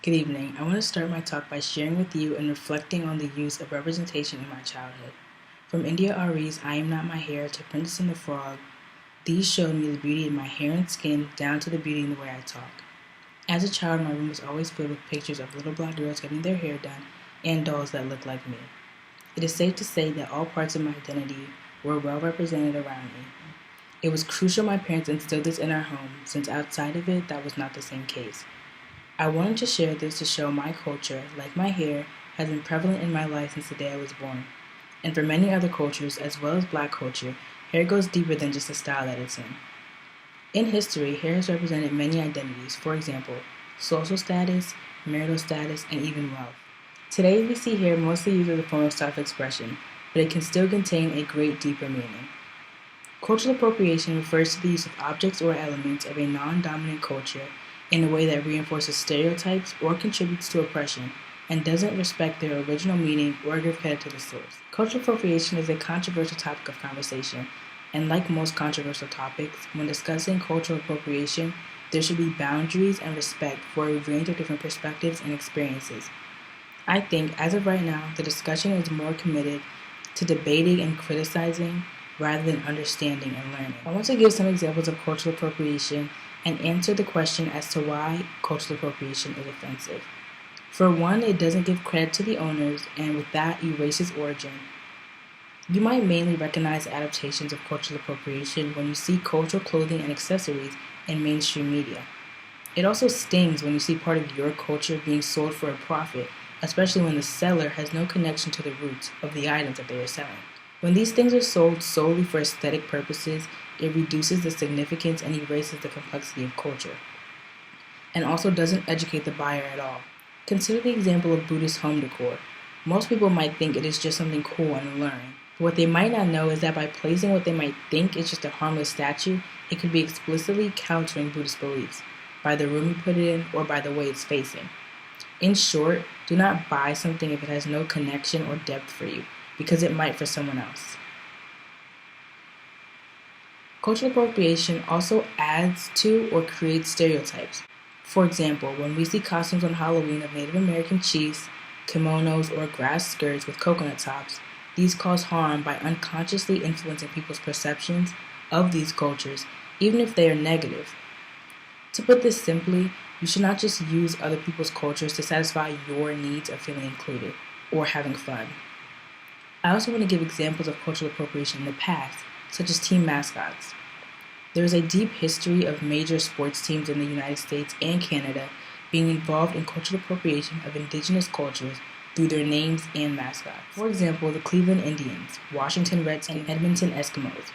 Good evening. I want to start my talk by sharing with you and reflecting on the use of representation in my childhood. From India Ari's I Am Not My Hair to Princess and the Frog, these showed me the beauty in my hair and skin down to the beauty in the way I talk. As a child, my room was always filled with pictures of little black girls getting their hair done and dolls that looked like me. It is safe to say that all parts of my identity were well represented around me. It was crucial my parents instilled this in our home, since outside of it, that was not the same case. I wanted to share this to show my culture, like my hair, has been prevalent in my life since the day I was born. And for many other cultures, as well as black culture, hair goes deeper than just the style that it's in. In history, hair has represented many identities, for example, social status, marital status, and even wealth. Today, we see hair mostly used as a form of self-expression, but it can still contain a great deeper meaning. Cultural appropriation refers to the use of objects or elements of a non-dominant culture in a way that reinforces stereotypes or contributes to oppression and doesn't respect their original meaning or give credit to the source. Cultural appropriation is a controversial topic of conversation, and like most controversial topics, when discussing cultural appropriation, there should be boundaries and respect for a range of different perspectives and experiences. I think, as of right now, the discussion is more committed to debating and criticizing rather than understanding and learning. I want to give some examples of cultural appropriation and answer the question as to why cultural appropriation is offensive. For one, it doesn't give credit to the owners, and with that, erases origin. You might mainly recognize adaptations of cultural appropriation when you see cultural clothing and accessories in mainstream media. It also stings when you see part of your culture being sold for a profit, especially when the seller has no connection to the roots of the items that they are selling. When these things are sold solely for aesthetic purposes, it reduces the significance and erases the complexity of culture, and also doesn't educate the buyer at all. Consider the example of Buddhist home decor. Most people might think it is just something cool and alluring, but what they might not know is that by placing what they might think is just a harmless statue, it could be explicitly countering Buddhist beliefs, by the room you put it in or by the way it's facing. In short, do not buy something if it has no connection or depth for you, because it might for someone else. Cultural appropriation also adds to or creates stereotypes. For example, when we see costumes on Halloween of Native American chiefs, kimonos, or grass skirts with coconut tops, these cause harm by unconsciously influencing people's perceptions of these cultures, even if they are negative. To put this simply, you should not just use other people's cultures to satisfy your needs of feeling included or having fun. I also want to give examples of cultural appropriation in the past, such as team mascots. There is a deep history of major sports teams in the United States and Canada being involved in cultural appropriation of indigenous cultures through their names and mascots. For example, the Cleveland Indians, Washington Redskins, and Edmonton Eskimos.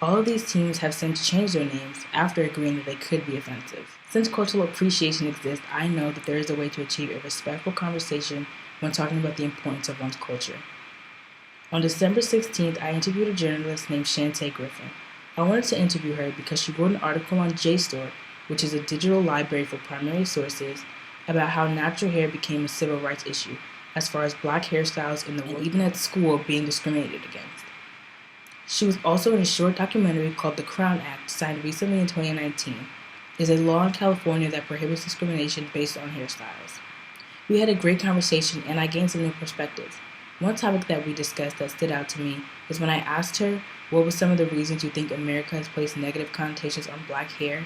All of these teams have since changed their names after agreeing that they could be offensive. Since cultural appreciation exists, I know that there is a way to achieve a respectful conversation when talking about the importance of one's culture. On December 16th, I interviewed a journalist named Shantae Griffin. I wanted to interview her because she wrote an article on JSTOR, which is a digital library for primary sources, about how natural hair became a civil rights issue, as far as black hairstyles in the world, and even at school being discriminated against. She was also in a short documentary called The Crown Act, signed recently in 2019. It is a law in California that prohibits discrimination based on hairstyles. We had a great conversation, and I gained some new perspectives. One topic that we discussed that stood out to me is when I asked her what were some of the reasons you think America has placed negative connotations on black hair.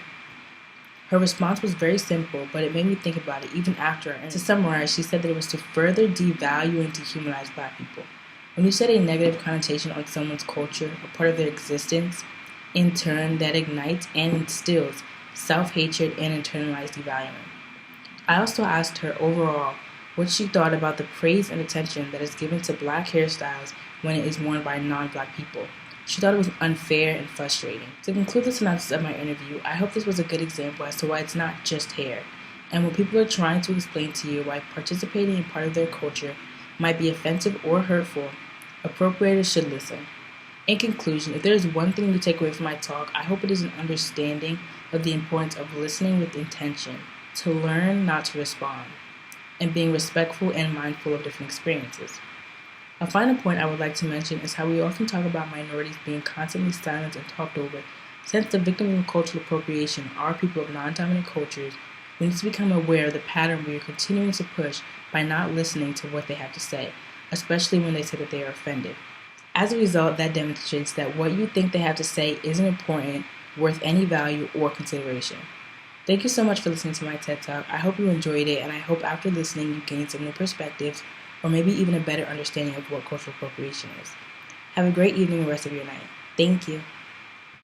Her response was very simple, but it made me think about it even after. And to summarize, she said that it was to further devalue and dehumanize black people. When you set a negative connotation on someone's culture, a part of their existence, in turn, that ignites and instills self-hatred and internalized devaluing. I also asked her overall what she thought about the praise and attention that is given to black hairstyles when it is worn by non-black people. She thought it was unfair and frustrating. To conclude the synopsis of my interview, I hope this was a good example as to why it's not just hair, and when people are trying to explain to you why participating in part of their culture might be offensive or hurtful, appropriators should listen. In conclusion, if there is one thing to take away from my talk, I hope it is an understanding of the importance of listening with intention, to learn, not to respond, and being respectful and mindful of different experiences. A final point I would like to mention is how we often talk about minorities being constantly silenced and talked over, since the victims of cultural appropriation are people of non-dominant cultures We need to become aware of the pattern we are continuing to push by not listening to what they have to say, especially when they say that they are offended. As a result, that demonstrates that what you think they have to say isn't important, worth any value or consideration. Thank you so much for listening to my TED Talk. I hope you enjoyed it, and I hope after listening you gained some new perspectives or maybe even a better understanding of what cultural appropriation is. Have a great evening and rest of your night. Thank you.